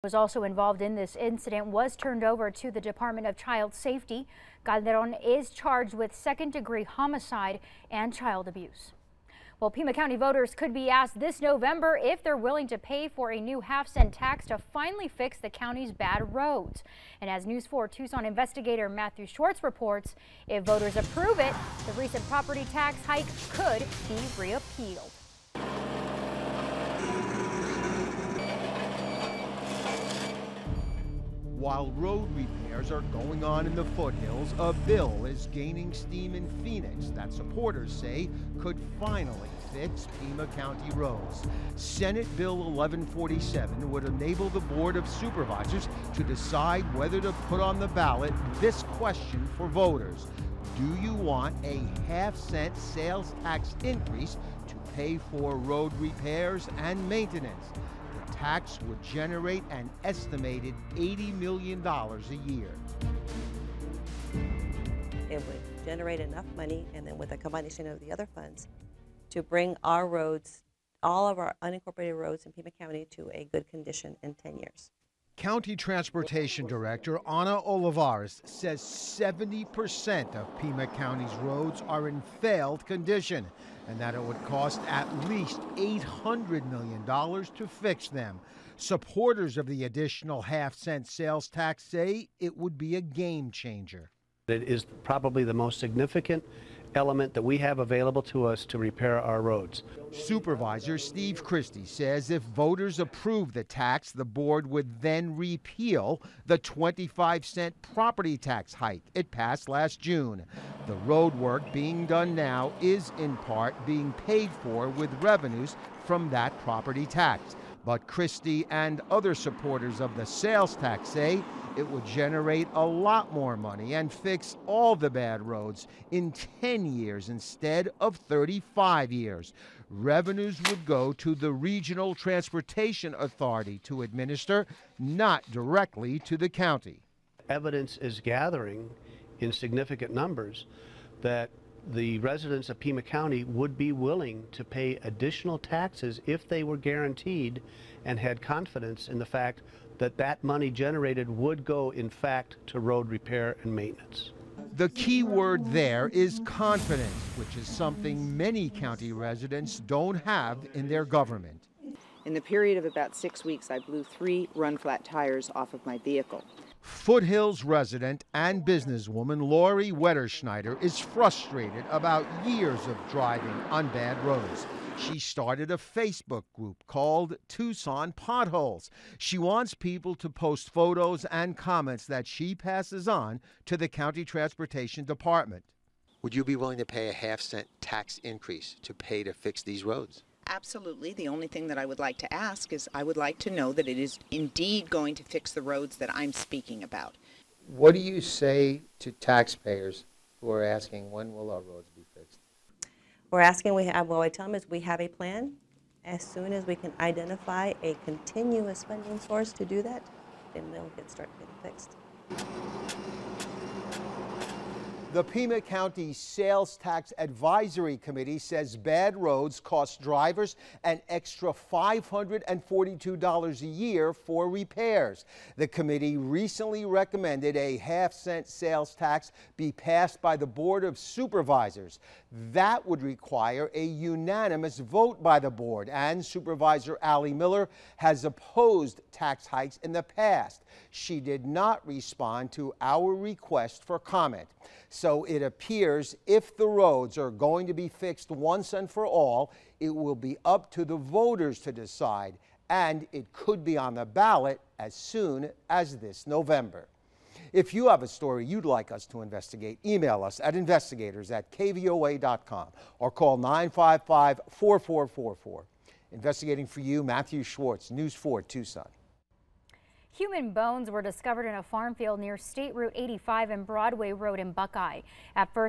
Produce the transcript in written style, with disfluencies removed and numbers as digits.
Was also involved in this incident was turned over to the Department of Child Safety. Calderon is charged with second-degree homicide and child abuse. Well, Pima County voters could be asked this November if they're willing to pay for a new half-cent tax to finally fix the county's bad roads. And as News 4 Tucson investigator Matthew Schwartz reports, if voters approve it, the recent property tax hike could be repealed. While road repairs are going on in the foothills, a bill is gaining steam in Phoenix that supporters say could finally fix Pima County roads. Senate Bill 1147 would enable the Board of Supervisors to decide whether to put on the ballot this question for voters. Do you want a half-cent sales tax increase to pay for road repairs and maintenance? The tax would generate an estimated $80 million a year. It would generate enough money, and then with a combination of the other funds, to bring our roads, all of our unincorporated roads in Pima County, to a good condition in 10 years. County Transportation Director Ana Olivares says 70% of Pima County's roads are in failed condition and that it would cost at least $800 million to fix them. Supporters of the additional half-cent sales tax say it would be a game changer. It is probably the most significant element that we have available to us to repair our roads. Supervisor Steve Christie says if voters approve the tax, the board would then repeal the 25-cent property tax hike it passed last June. The road work being done now is in part being paid for with revenues from that property tax. But Christie and other supporters of the sales tax say it would generate a lot more money and fix all the bad roads in 10 years instead of 35 years. Revenues would go to the Regional Transportation Authority to administer, not directly to the county. Evidence is gathering in significant numbers that the residents of Pima County would be willing to pay additional taxes if they were guaranteed and had confidence in the fact that that money generated would go, in fact, to road repair and maintenance. The key word there is confidence, which is something many county residents don't have in their government. In the period of about 6 weeks, I blew 3 run-flat tires off of my vehicle. Foothills resident and businesswoman Lori Wetterschneider is frustrated about years of driving on bad roads. She started a Facebook group called Tucson Potholes. She wants people to post photos and comments that she passes on to the County Transportation Department. Would you be willing to pay a half-cent tax increase to pay to fix these roads? Absolutely. The only thing that I would like to ask is I would like to know that it is indeed going to fix the roads that I'm speaking about. What do you say to taxpayers who are asking when will our roads be fixed? We're asking, what I tell them is we have a plan. As soon as we can identify a continuous funding source to do that, then they'll start getting fixed. The Pima County Sales Tax Advisory Committee says bad roads cost drivers an extra $542 a year for repairs. The committee recently recommended a half-cent sales tax be passed by the Board of Supervisors. That would require a unanimous vote by the board, and Supervisor Allie Miller has opposed tax hikes in the past. She did not respond to our request for comment. So it appears if the roads are going to be fixed once and for all, it will be up to the voters to decide, and it could be on the ballot as soon as this November. If you have a story you'd like us to investigate, email us at investigators@kvoa.com or call 955-4444. Investigating for you, Matthew Schwartz, News 4 Tucson. Human bones were discovered in a farm field near State Route 85 and Broadway Road in Buckeye. At first,